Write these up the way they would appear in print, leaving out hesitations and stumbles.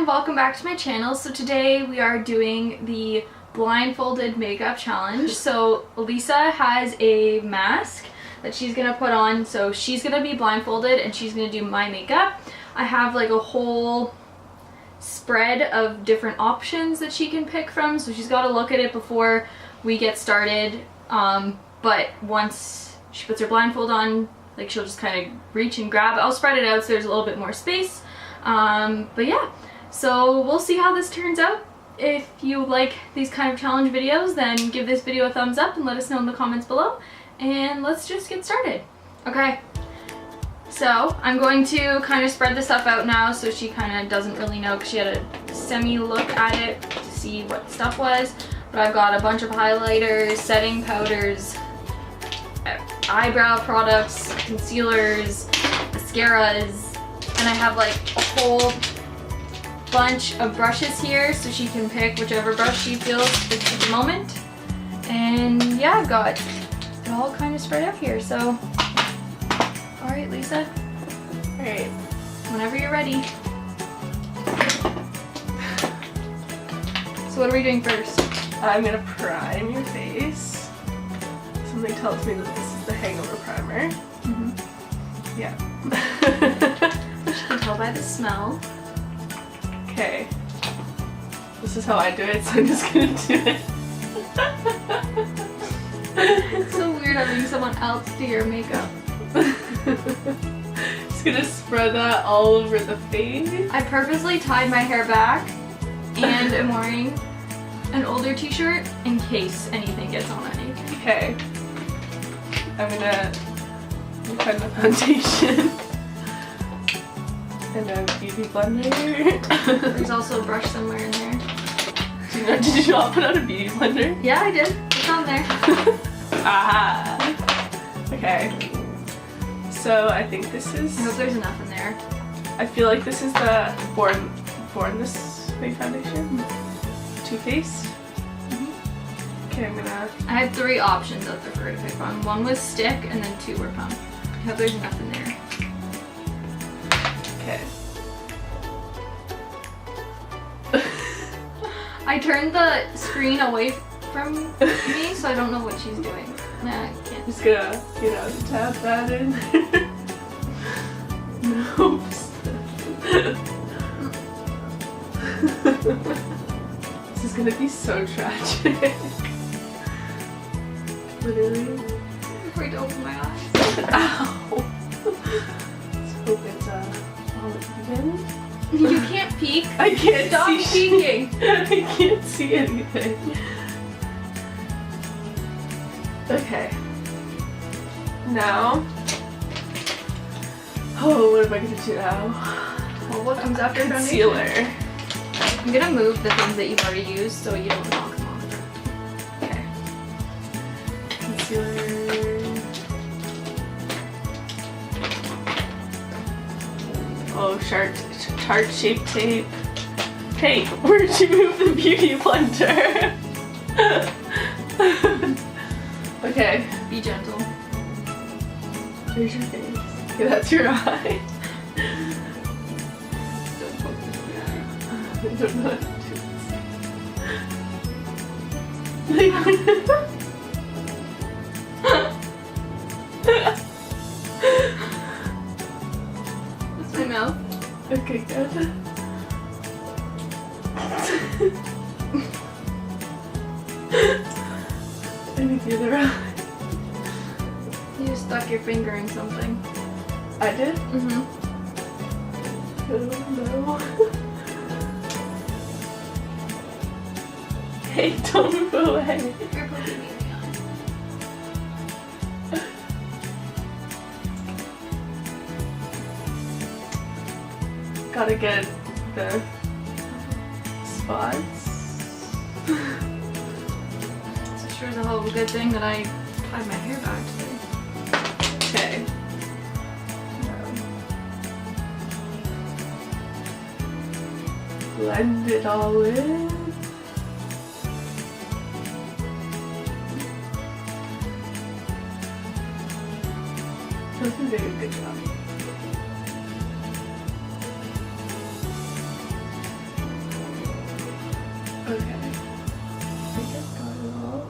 welcome back to my channel. So today we are doing the blindfolded makeup challenge. So Leesa has a mask that she's gonna put on, so she's gonna be blindfolded and she's gonna do my makeup. I have like a whole spread of different options that she can pick from, so she's got to look at it before we get started. But once she puts her blindfold on, like, she'll just kind of reach and grab. I'll spread it out so there's a little bit more space. But yeah, so we'll see how this turns out. If you like these kind of challenge videos, then give this video a thumbs up and let us know in the comments below. And let's just get started. Okay, so I'm going to kind of spread the stuff out now so she kind of doesn't really know, because she had a semi-look at it to see what stuff was. But I've got a bunch of highlighters, setting powders, eyebrow products, concealers, mascaras, and I have like a whole bunch of brushes here so she can pick whichever brush she feels fits at the moment. And yeah, I've got it all kind of spread out here, so alright, Leesa. Alright, whenever you're ready. So what are we doing first? I'm gonna prime your face. Something tells me that this is the hangover primer. Mm-hmm. Yeah. You can tell by the smell. Okay. This is how I do it, so I'm just gonna do it. It's so weird having someone else do your makeup. Just gonna spread that all over the face. I purposely tied my hair back and am wearing an older t-shirt in case anything gets on anything. Okay. I'm gonna find the foundation and a beauty blender. There's also a brush somewhere in there. Did you not put out a beauty blender? Yeah, I did. It's on there. Aha! Okay. So I think this is... I hope there's enough in there. I feel like this is the Born This Way foundation. Too Faced. Okay, I'm gonna... I had 3 options out there for her to pick from. 1 was stick and then 2 were pump. I hope there's enough in there. Okay. I turned the screen away from me, so I don't know what she's doing. Nah, I can't. Just gonna, you know, tap that in. Oops. This is gonna be so tragic. Literally. I'm afraid to open my eyes. Ow! Let's hope it's all even. You can't peek. I can't Stop see peeking. I can't see anything. Okay. Now. Oh, what am I gonna do now? Well, what comes after Concealer. I'm gonna move the things that you've already used so you don't knock them off. Okay. Concealer. Oh, heart-shaped tape. Hey, where'd you move the beauty blender? Okay. Be gentle. Where's your face? Okay, that's your eye. Don't poke me in the eye. I don't know what to do. That's my mouth. Okay, good. I need the other eye. You stuck your finger in something. I did? Mm-hmm. Oh no. Hey, don't move away. You're poking me in the eye. Gotta get the spots. So sure as a hell of a good thing that I tied my hair back today. Okay. Blend it all in. Doesn't do a good job. Okay. I think I've got it all.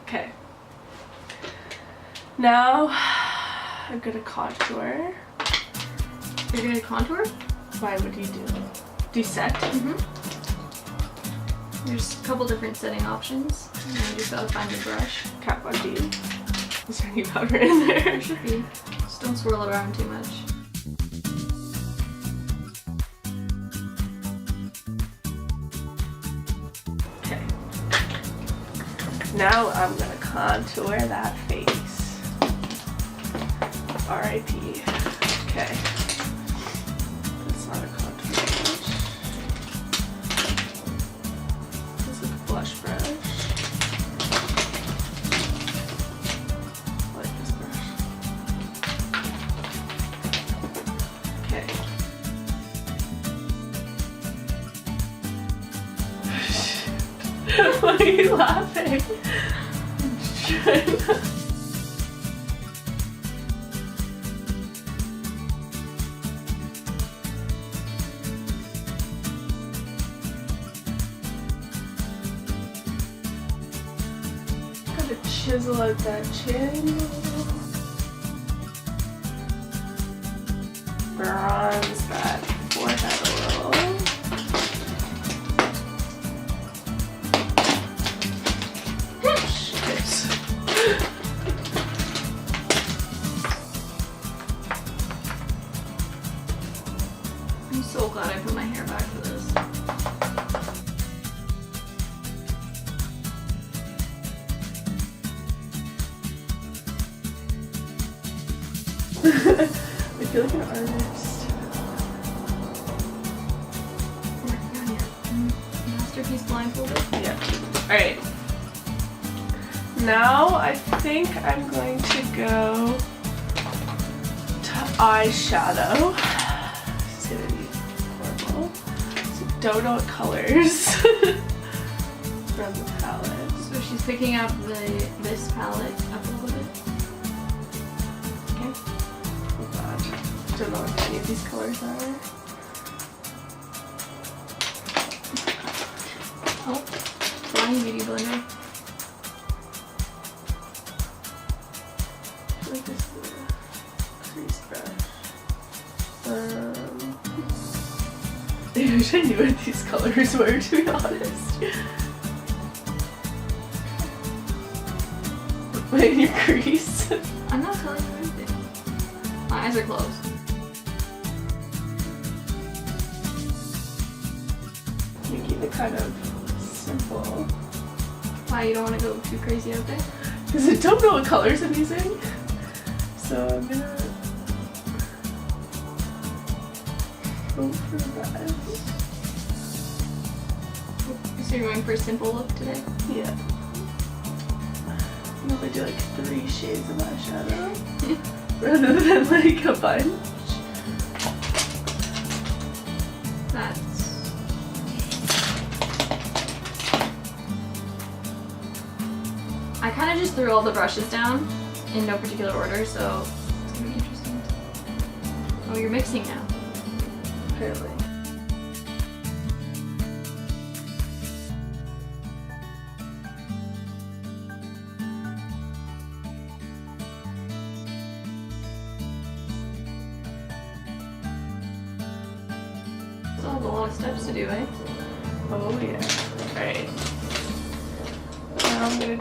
Okay. Now I'm gonna contour. You're gonna contour? Why would you do set? There's a couple different setting options. And you just gotta find the brush. Kat Von D. Is there any powder in there? There should be. Just don't swirl it around too much. Okay. Now I'm gonna contour that face. R.I.P. Okay. That's not a contour brush. This is a blush brush. I like this brush. Okay. Why are you laughing? I'm just trying to... Gotta chisel out that chin. Bronze that forehead a little. I'm so glad I put my hair back for this. I feel like an artist. Masterpiece blindfolded. Yeah. Alright. Now I think I'm going to go to eyeshadow. This is gonna be horrible. So don't know what colors from the palette. So she's picking up this palette up a little bit. Okay. Oh god. Don't know what any of these colors are. Oh, flying beauty blender. I feel like this is a crease brush. I wish I knew what these colors were, to be honest. Wait, in your crease? I'm not telling you anything. My eyes are closed. Making it kind of simple. Why, you don't want to go too crazy out there? Because I don't know what colors I'm using. So I'm gonna go for that. So you're going for a simple look today? Yeah. I'm gonna do like 3 shades of eyeshadow rather than like a bunch. I kind of just threw all the brushes down in no particular order, so it's gonna be interesting. Oh, you're mixing now. Apparently. Still have a lot of steps to do, eh? Oh yeah. Alright. Now I'm gonna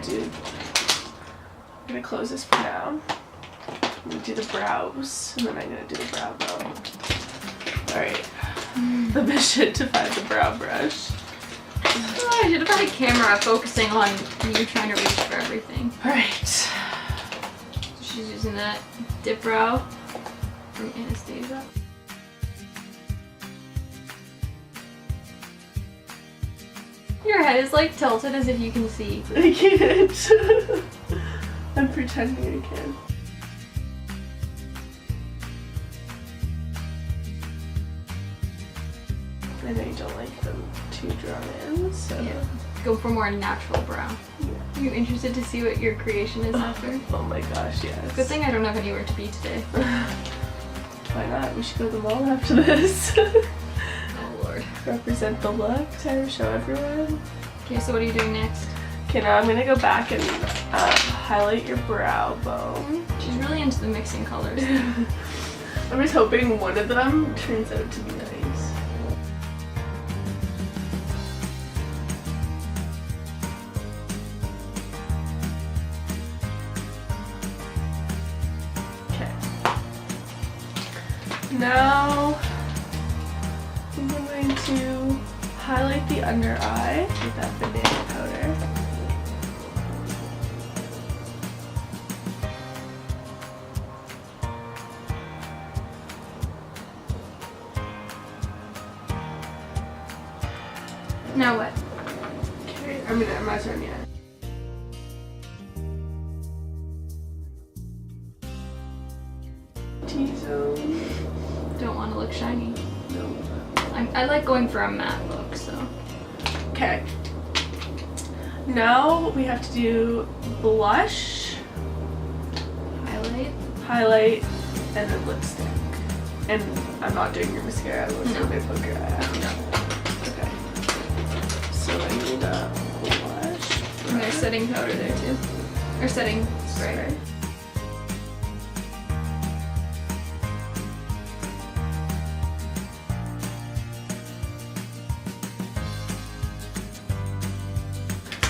close this for now. I'm gonna do the brows, and then I'm gonna do the brow bone. Alright. The mission to find the brow brush. Oh, I should have had a camera focusing on you trying to reach for everything. Alright. So she's using that dip brow from Anastasia. Your head is like tilted as if you can see. I can't. I'm pretending I can. I know you don't like them too drawn in, so... Yeah. Go for more natural brow. Yeah. Are you interested to see what your creation is after? Oh my gosh, yes. Good thing I don't have anywhere to be today. Why not? We should go to the mall after this. Oh lord. represent the look to show everyone. Okay, so what are you doing next? Okay, now I'm gonna go back and highlight your brow bone. She's really into the mixing colors. I'm just hoping one of them turns out to be nice. Okay. Now I think I'm going to highlight the under eye with that banana powder. Now what? Okay, I'm not done yet. T-zone. Don't want to look shiny. No. I like going for a matte look, so. Okay. Now we have to do blush, highlight, and then lipstick. And I'm not doing your mascara. I'm just going to poke your eye out. No. Okay. So I need a blush. And there's setting powder there too. Or setting spray.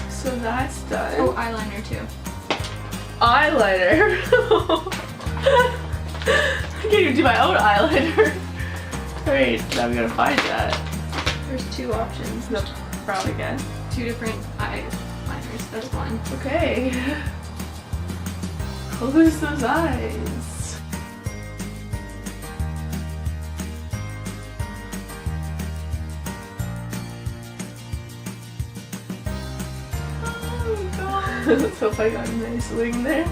So that's done. Oh, eyeliner too. Eyeliner. I can't even do my own eyeliner. Alright, now we gotta find that. There's two options. No, brown again. Two different eyeliners. That's one. Okay. Close those eyes. Oh god. Let's hope I got a nice wing there.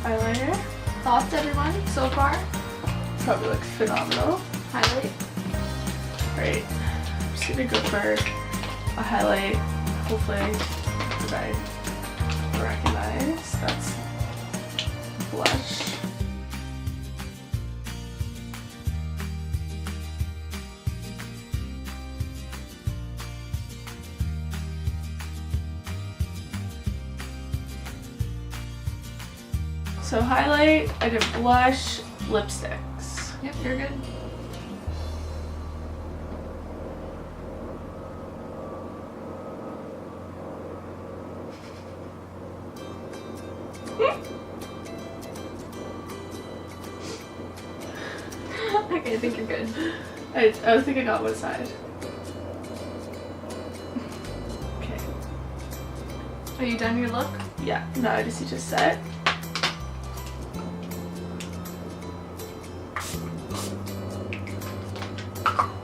Eyeliner. Thoughts, everyone, so far? Probably looks phenomenal. Highlight. Right. I'm just gonna go for a highlight. Hopefully that I recognize. That's blush. So highlight, I did blush, lipsticks. Yep, you're good. Okay, I think you're good. I think I got one side. Okay. Are you done your look? Yeah, now I just need to set.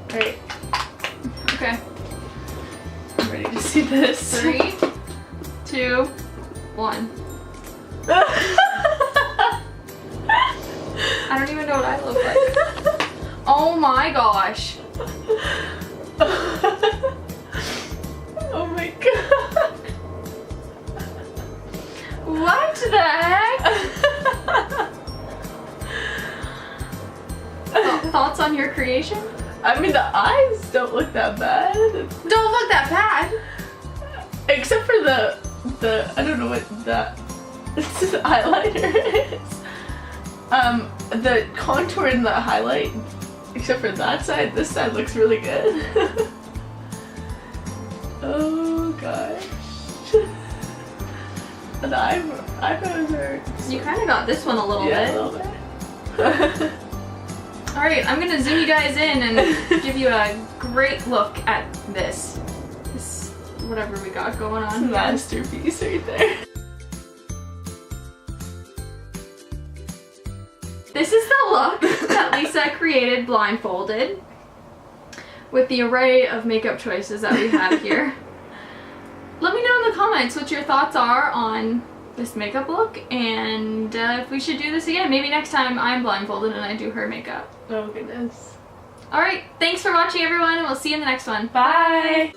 Great. Okay. I'm ready to see this. 3, 2, 1. I don't even know what I look like. Oh my gosh. Oh my god. What the heck? Thoughts on your creation? I mean, the eyes don't look that bad. Don't look that bad. Except for the I don't know what that eyeliner is. The contour and the highlight, except for that side, this side looks really good. Oh gosh. And the eyebrows are... You kind of got this one a little yeah, bit. a little bit. Alright, I'm gonna zoom you guys in and give you a great look at this. This, whatever we got going on here. Masterpiece right there. This is the look that Leesa created blindfolded with the array of makeup choices that we have here. Let me know in the comments what your thoughts are on this makeup look and if we should do this again. Maybe next time I'm blindfolded and I do her makeup. Oh goodness. Alright, thanks for watching everyone and we'll see you in the next one. Bye!